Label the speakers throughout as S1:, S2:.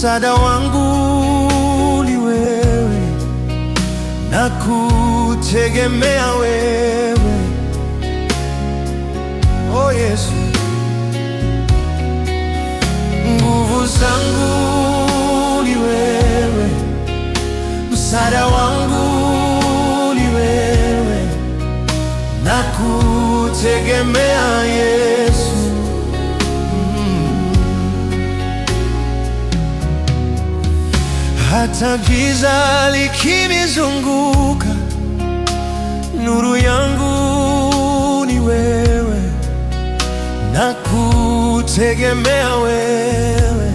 S1: msaada wangu ni wewe, na kutegemea wewe, oh Yesu. Nguvu zangu ni wewe, msaada wangu ni wewe, na kutegemea Yesu. Hata giza likinizunguka, nuru yangu ni wewe, na kutegemea wewe.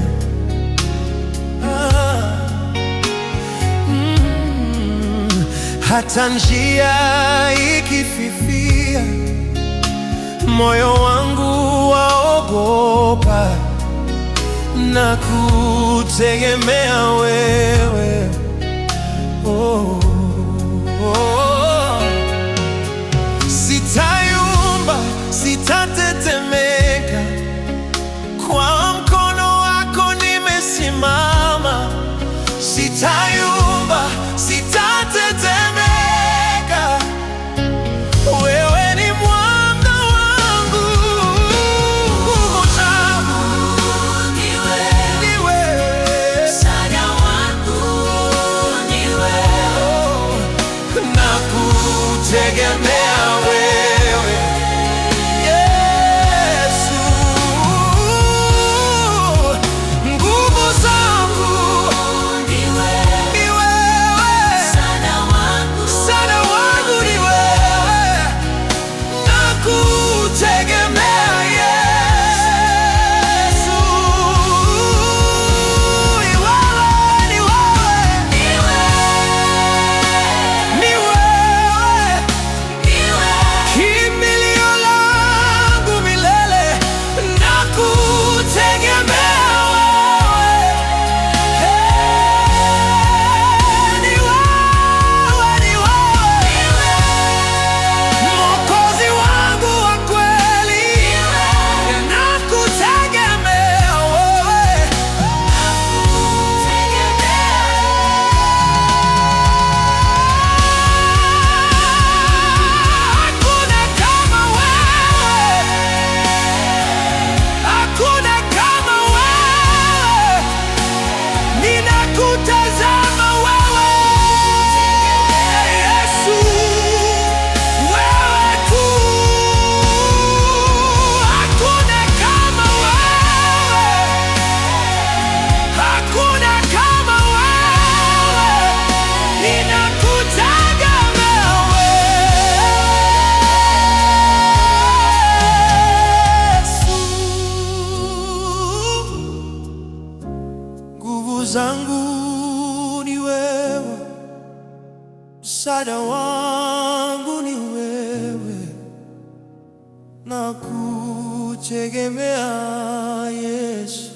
S1: Hata njia ikififia, moyo wangu waogopa, na kutegemea wewe, oh, oh. Sitayumba, sitatetemeka, kwa mkono wako nimesimama. Sitayumba, sitatetemeka, wewe ni mwanga wangu. Nguvu zangu ni wewe, msaada wangu ni wewe, na kutegemea wewe, Yesu. Nguvu zangu ni wewe, msaada wangu ni wewe, na kutegemea Yesu. Ni wewe, kimbilio langu milele, na kutegemea wewe. Ni wewe, Mwokozi wangu wa kweli, na kutegemea wewe. Hakuna kama wewe, hakuna kama wewe, ninakutazama wewe, Yesu, wewe tu. Hakuna kama wewe, hakuna kama wewe, ninakutazama Yesu. Nguvu zangu ni wewe, msaada wangu ni wewe, na kutegemea Yesu.